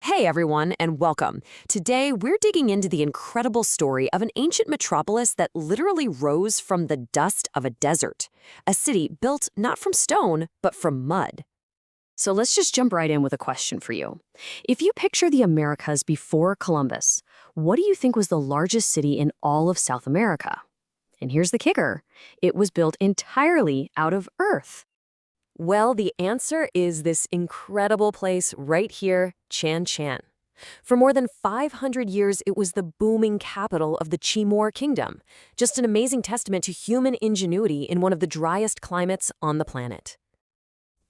Hey everyone, and welcome. Today, we're digging into the incredible story of an ancient metropolis that literally rose from the dust of a desert. A city built not from stone, but from mud. So let's just jump right in with a question for you. If you picture the Americas before Columbus, what do you think was the largest city in all of South America? And here's the kicker. It was built entirely out of earth. Well, the answer is this incredible place right here, Chan Chan. For more than 500 years, it was the booming capital of the Chimor Kingdom, just an amazing testament to human ingenuity in one of the driest climates on the planet.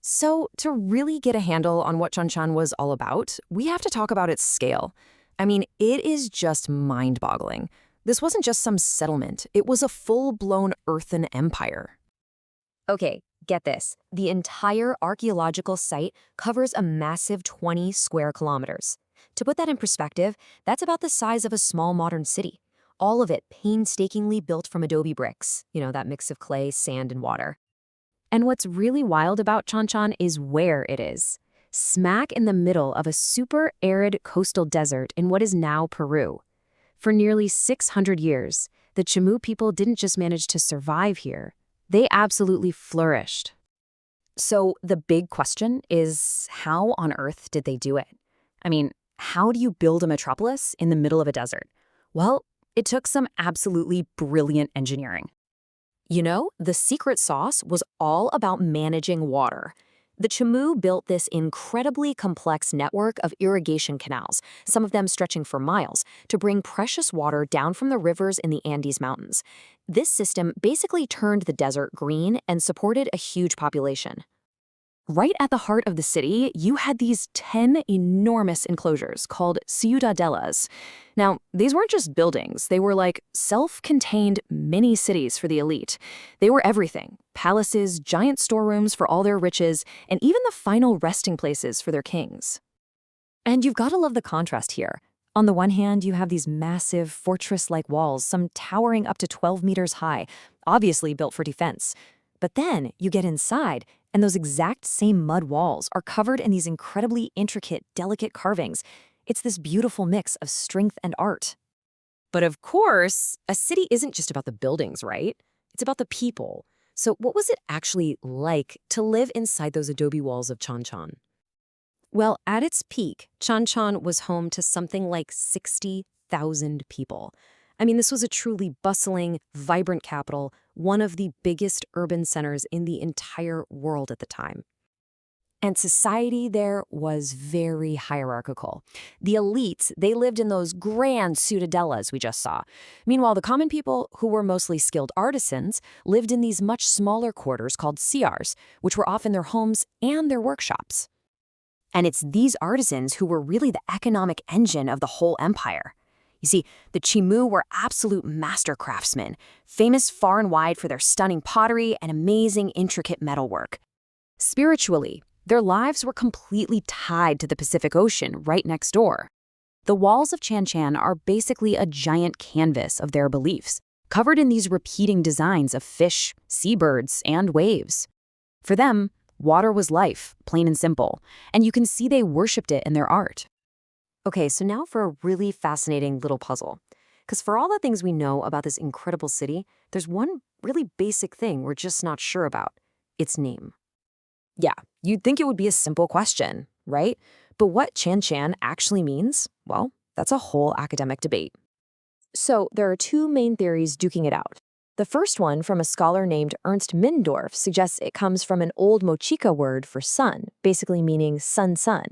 So, to really get a handle on what Chan Chan was all about, we have to talk about its scale. I mean, it is just mind-boggling. This wasn't just some settlement, it was a full-blown earthen empire. Okay, get this. The entire archaeological site covers a massive 20 square kilometers. To put that in perspective, that's about the size of a small modern city. All of it painstakingly built from adobe bricks, that mix of clay, sand, and water. And what's really wild about Chan Chan is where it is. Smack in the middle of a super arid coastal desert in what is now Peru. For nearly 600 years, the Chimú people didn't just manage to survive here. They absolutely flourished. So the big question is, how on earth did they do it? I mean, how do you build a metropolis in the middle of a desert? Well, it took some absolutely brilliant engineering. The secret sauce was all about managing water. The Chimú built this incredibly complex network of irrigation canals, some of them stretching for miles, to bring precious water down from the rivers in the Andes Mountains. This system basically turned the desert green and supported a huge population. Right at the heart of the city, you had these 10 enormous enclosures called ciudadelas. Now, these weren't just buildings, they were like self-contained mini cities for the elite. They were everything: palaces, giant storerooms for all their riches, and even the final resting places for their kings. And you've got to love the contrast here. On the one hand, you have these massive fortress-like walls, some towering up to 12 meters high, obviously built for defense. But then you get inside, and those exact same mud walls are covered in these incredibly intricate, delicate carvings. It's this beautiful mix of strength and art. But of course, a city isn't just about the buildings, right? It's about the people. So what was it actually like to live inside those adobe walls of Chan Chan? Well, at its peak, Chan Chan was home to something like 60,000 people. I mean, this was a truly bustling, vibrant capital, one of the biggest urban centers in the entire world at the time. And society there was very hierarchical. The elites, they lived in those grand ciudadelas we just saw. Meanwhile, the common people, who were mostly skilled artisans, lived in these much smaller quarters called ciars, which were often their homes and their workshops. And it's these artisans who were really the economic engine of the whole empire. You see, the Chimú were absolute master craftsmen, famous far and wide for their stunning pottery and amazing intricate metalwork. Spiritually, their lives were completely tied to the Pacific Ocean right next door. The walls of Chan Chan are basically a giant canvas of their beliefs, covered in these repeating designs of fish, seabirds, and waves. For them, water was life, plain and simple, and you can see they worshipped it in their art. Okay, so now for a really fascinating little puzzle. Because for all the things we know about this incredible city, there's one really basic thing we're just not sure about: its name. Yeah, you'd think it would be a simple question, right? But what Chan Chan actually means, well, that's a whole academic debate. So there are two main theories duking it out. The first one, from a scholar named Ernst Mindorf, suggests it comes from an old Mochica word for sun, basically meaning sun-sun.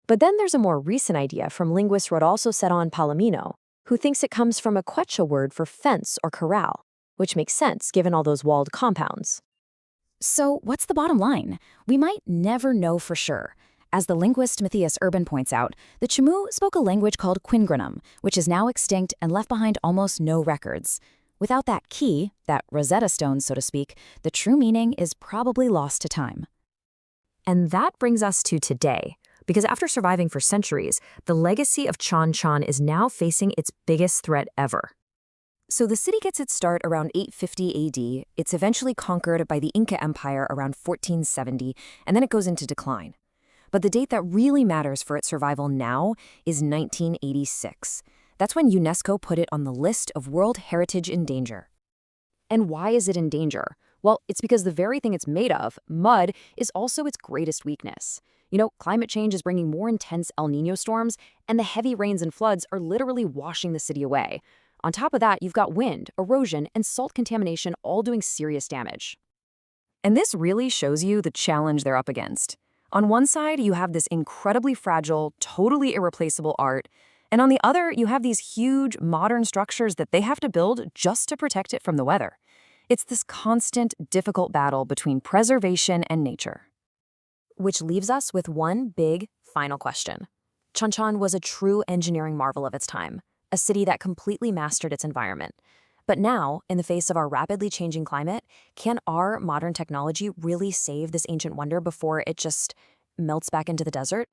But then there's a more recent idea from linguist Rodolfo Serrón Palomino, who thinks it comes from a Quechua word for fence or corral, which makes sense given all those walled compounds. So what's the bottom line? We might never know for sure. As the linguist Matthias Urban points out, the Chimú spoke a language called Quingranum, which is now extinct and left behind almost no records. Without that key, that Rosetta Stone, so to speak, the true meaning is probably lost to time. And that brings us to today. Because after surviving for centuries, the legacy of Chan Chan is now facing its biggest threat ever. So the city gets its start around 850 AD, it's eventually conquered by the Inca Empire around 1470, and then it goes into decline. But the date that really matters for its survival now is 1986. That's when UNESCO put it on the list of World Heritage in Danger. And why is it in danger? Well, it's because the very thing it's made of, mud, is also its greatest weakness. Climate change is bringing more intense El Niño storms, and the heavy rains and floods are literally washing the city away. On top of that, you've got wind, erosion, and salt contamination all doing serious damage. And this really shows you the challenge they're up against. On one side, you have this incredibly fragile, totally irreplaceable art, and on the other, you have these huge, modern structures that they have to build just to protect it from the weather. It's this constant, difficult battle between preservation and nature. Which leaves us with one big, final question. Chanchan was a true engineering marvel of its time, a city that completely mastered its environment. But now, in the face of our rapidly changing climate, can our modern technology really save this ancient wonder before it just melts back into the desert?